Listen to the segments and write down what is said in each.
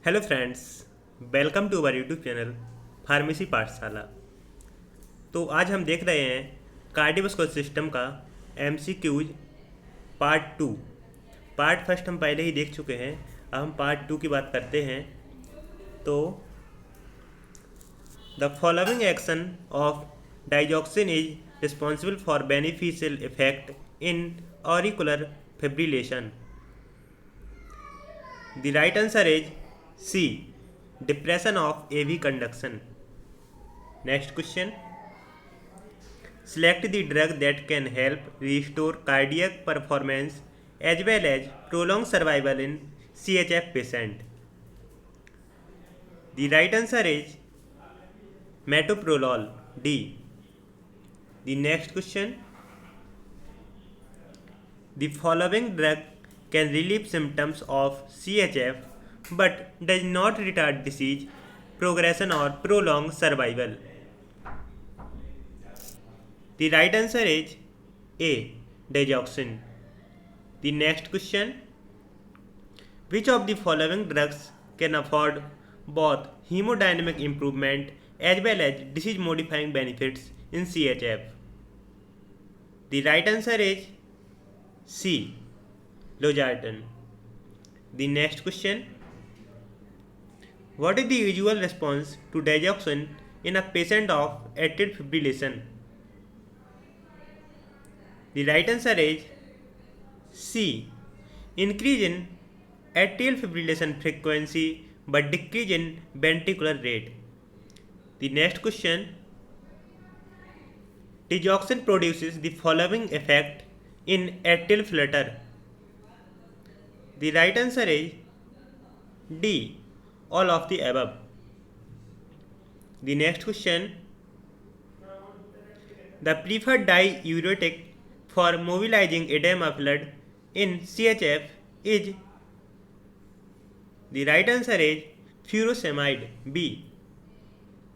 Hello friends, welcome to our YouTube channel pharmacy Pathshala. तो आज हम देख रहे हैं कार्डियोवास्कुलर सिस्टम का MCQs part two. Part first हम पहले ही देख चुके हैं, अब हम पार्ट टू की बात करते हैं। तो the following action of digoxin is responsible for beneficial effect in auricular fibrillation. The right answer is C. Depression of AV conduction. Next question. Select the drug that can help restore cardiac performance as well as prolong survival in CHF patient. The right answer is metoprolol D. The next question. The following drug can relieve symptoms of CHF but does not retard disease progression or prolong survival. The right answer is A. Digoxin. The next question. Which of the following drugs can afford both hemodynamic improvement as well as disease modifying benefits in CHF? The right answer is C. Losartan. The next question. What is the usual response to digoxin in a patient of atrial fibrillation? The right answer is C. Increase in atrial fibrillation frequency but decrease in ventricular rate. The next question. Digoxin produces the following effect in atrial flutter. The right answer is D. All of the above. The next question. The preferred diuretic for mobilizing edema flood in CHF is. The right answer is furosemide B.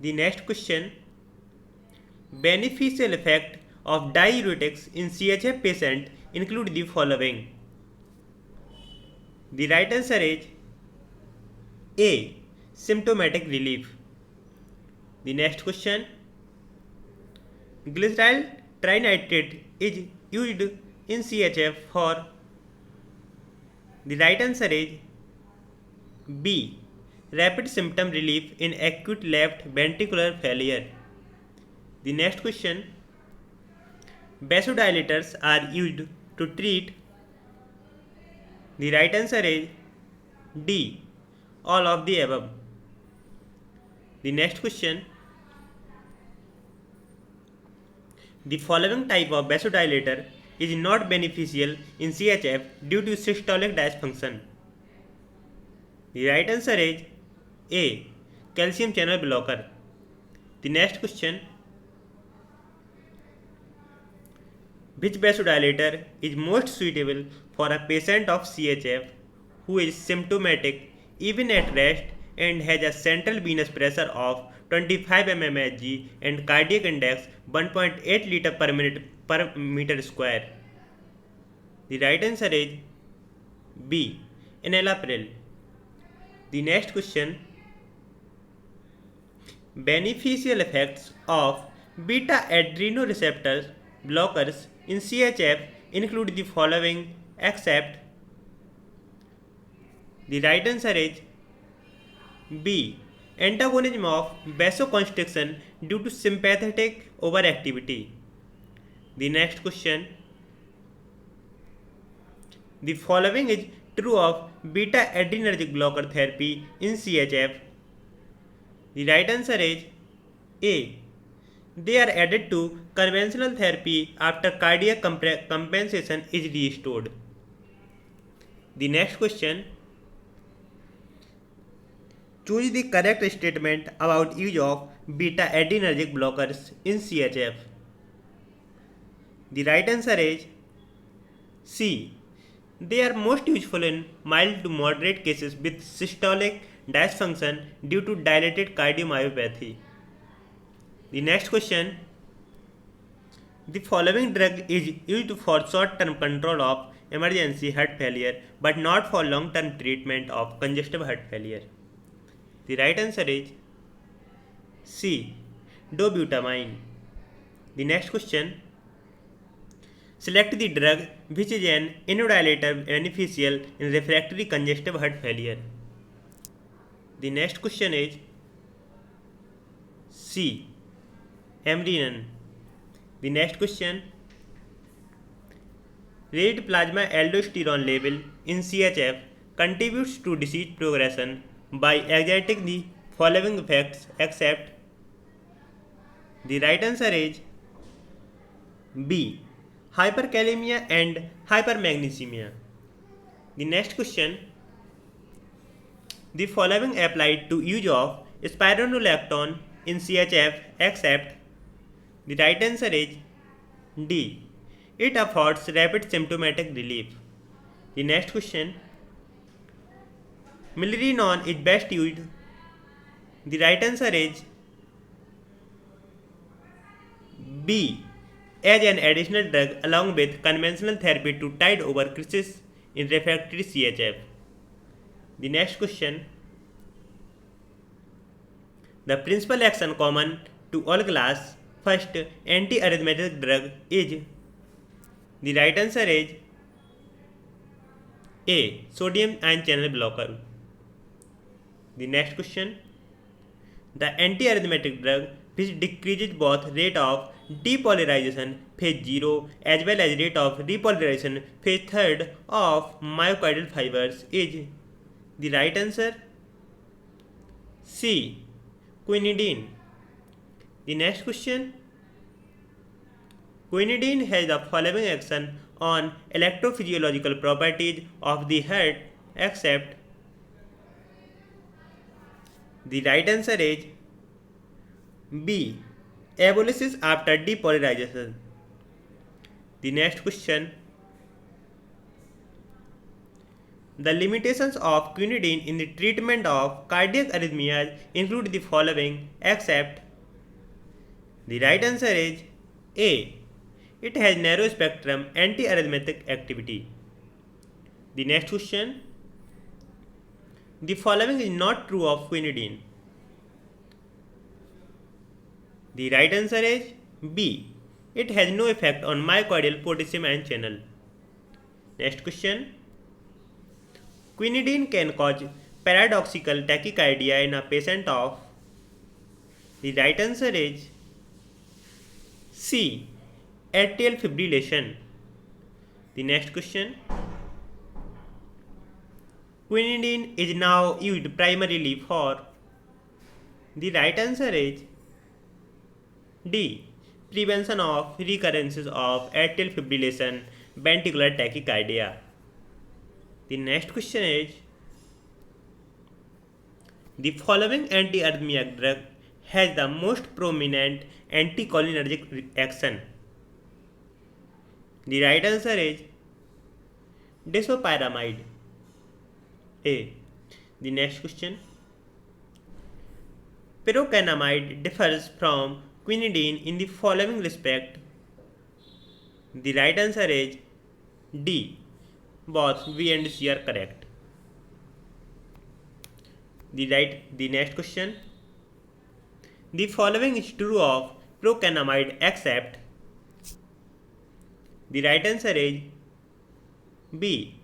The next question. Beneficial effect of diuretics in CHF patient include the following. The right answer is A. Symptomatic relief. The next question. Glyceryl trinitrate is used in CHF for. The right answer is B. Rapid symptom relief in acute left ventricular failure. The next question. Vasodilators are used to treat. The right answer is D. All of the above. The next question. The following type of vasodilator is not beneficial in CHF due to systolic dysfunction. The right answer is A. Calcium channel blocker. The next question. Which vasodilator is most suitable for a patient of CHF who is symptomatic even at rest and has a central venous pressure of 25 mmHg and cardiac index 1.8 liter per minute per meter square? The right answer is B. Enalapril. The next question. Beneficial effects of beta adrenoreceptors blockers in CHF include the following except. The right answer is B. Antagonism of vasoconstriction due to sympathetic overactivity. The next question. The following is true of beta adrenergic blocker therapy in CHF. The right answer is A. They are added to conventional therapy after cardiac compensation is restored. The next question. Choose the correct statement about use of beta adrenergic blockers in CHF. The right answer is C. They are most useful in mild to moderate cases with systolic dysfunction due to dilated cardiomyopathy. The next question. The following drug is used for short-term control of emergency heart failure but not for long-term treatment of congestive heart failure. The right answer is C. Dobutamine. The next question. Select the drug which is an inodilator beneficial in refractory congestive heart failure. The next question is C. Amrenin. The next question. Raised plasma aldosterone level in CHF contributes to disease progression by exerting the following effects except. The right answer is B. Hyperkalemia and hypermagnesemia. The next question. The following applied to use of spironolactone in CHF except. The right answer is D. It affords rapid symptomatic relief. The next question. Milrinone is best used. The right answer is B. As an additional drug along with conventional therapy to tide over crisis in refractory CHF. The next question. The principal action common to all class first antiarrhythmic drug is. The right answer is A. Sodium ion channel blocker. The next question. The antiarrhythmic drug which decreases both rate of depolarization phase 0 as well as rate of repolarization phase 3 of myocardial fibers is. The right answer C. Quinidine. The next question. Quinidine has the following action on electrophysiological properties of the heart except. The right answer is B. Abolishes after depolarization. The next question. The limitations of quinidine in the treatment of cardiac arrhythmias include the following except. The right answer is A. It has narrow spectrum antiarrhythmic activity. The next question. The following is not true of quinidine. The right answer is B. It has no effect on myocardial potassium ion channel. Next question. Quinidine can cause paradoxical tachycardia in a patient of. The right answer is C. Atrial fibrillation. The next question. Quinidine is now used primarily for. The right answer is D. Prevention of recurrences of atrial fibrillation, ventricular tachycardia. The next question is. The following antiarrhythmic drug has the most prominent anticholinergic action. The right answer is disopyramide. A. The next question. Pyrocanamide differs from quinidine in the following respect. The right answer is D. Both B and C are correct. The next question. The following is true of procanamide except. The right answer is B.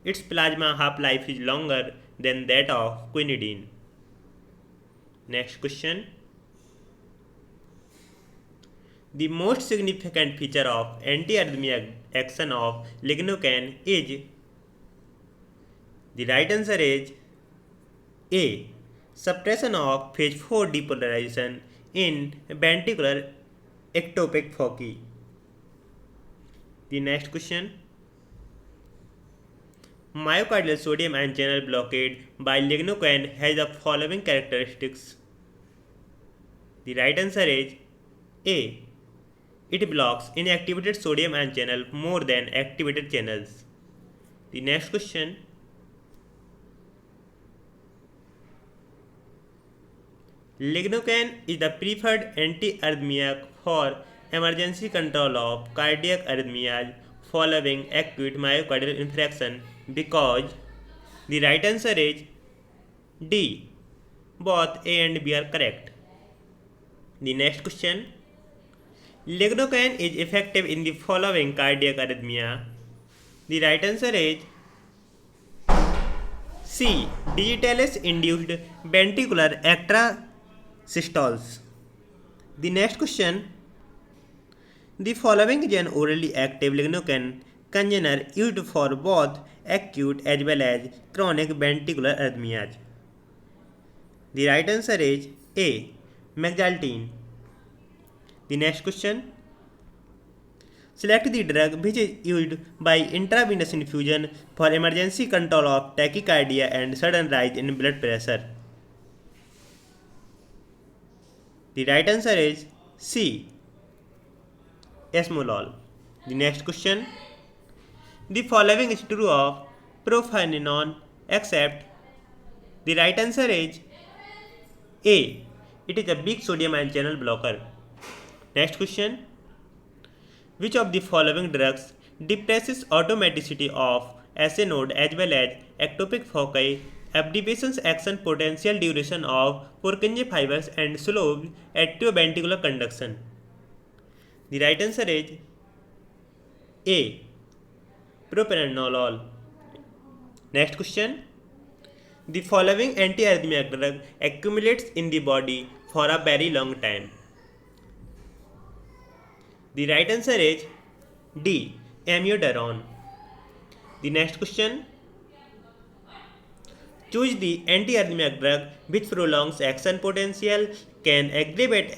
Its plasma half-life is longer than that of quinidine. Next question. The most significant feature of antiarrhythmic action of lignocaine is. The right answer is A. Suppression of phase 4 depolarization in ventricular ectopic foci. The next question. Myocardial sodium ion channel blockade by lignocaine has the following characteristics. The right answer is A. It blocks inactivated sodium ion channel more than activated channels. The next question. Lignocaine is the preferred antiarrhythmic for emergency control of cardiac arrhythmias following acute myocardial infarction because. The right answer is D. Both A and B are correct. The next question. Lignocaine is effective in the following cardiac arrhythmia. The right answer is C. Digitalis induced ventricular extrasystoles. The next question. The following is an orally active lignocaine congener used for both acute as well as chronic ventricular arrhythmias. The right answer is A. Megjaltine. The next question. Select the drug which is used by intravenous infusion for emergency control of tachycardia and sudden rise in blood pressure. The right answer is C. Esmolol. The next question. The following is true of propranolol except the right answer is A. It is a big sodium ion channel blocker. Next question. Which of the following drugs depresses automaticity of SA node as well as ectopic foci, abdications action potential duration of Purkinje fibers and slows atrioventricular conduction? The right answer is A. Propranolol. Next question. The following antiarrhythmic drug accumulates in the body for a very long time. The right answer is D. Amiodarone. The next question. Choose the antiarrhythmic drug which prolongs action potential, can aggravate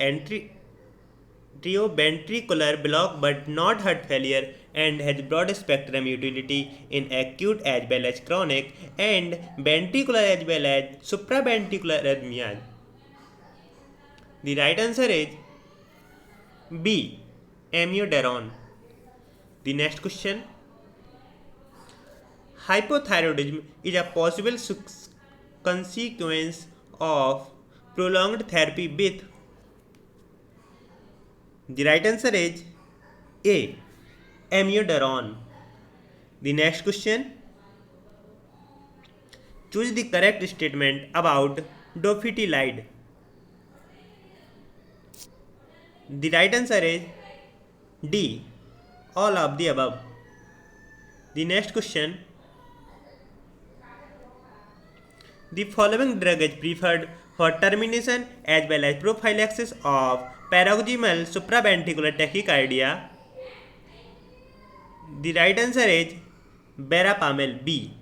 atrioventricular block but not heart failure, and has broad spectrum utility in acute as well as chronic and ventricular as well as supraventricular arrhythmias. The right answer is B. Amiodarone. The next question. Hypothyroidism is a possible consequence of prolonged therapy with. The right answer is A. Amiodarone. The next question. Choose the correct statement about dofetilide. The right answer is D. All of the above. The next question. The following drug is preferred for termination as well as prophylaxis of paroxysmal supraventricular tachycardia. The right answer is Verapamil B.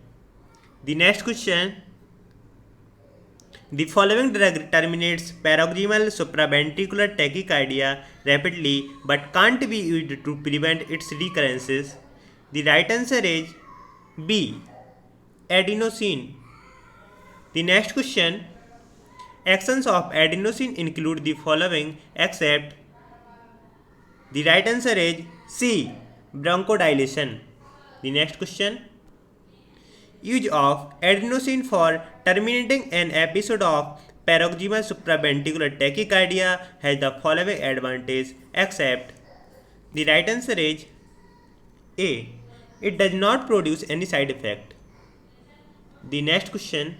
The next question. The following drug terminates paroxysmal supraventricular tachycardia rapidly but can't be used to prevent its recurrences. The right answer is B. Adenosine. The next question. Actions of adenosine include the following except. The right answer is C. Bronchodilation. The next question. Use of adenosine for terminating an episode of paroxysmal supraventricular tachycardia has the following advantage except. The right answer is A. It does not produce any side effect. The next question.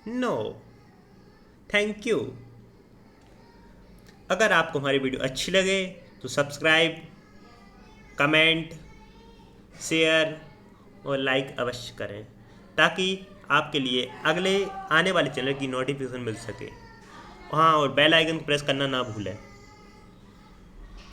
No. Thank you. अगर आपको हमारी video अच्छी लगे तो subscribe, comment, share और like अवश्य करें ताकि आपके लिए अगले आने वाले चैनल की नोटिफिकेशन मिल सके. हाँ, और बेल आइकन को प्रेस करना ना भूलें.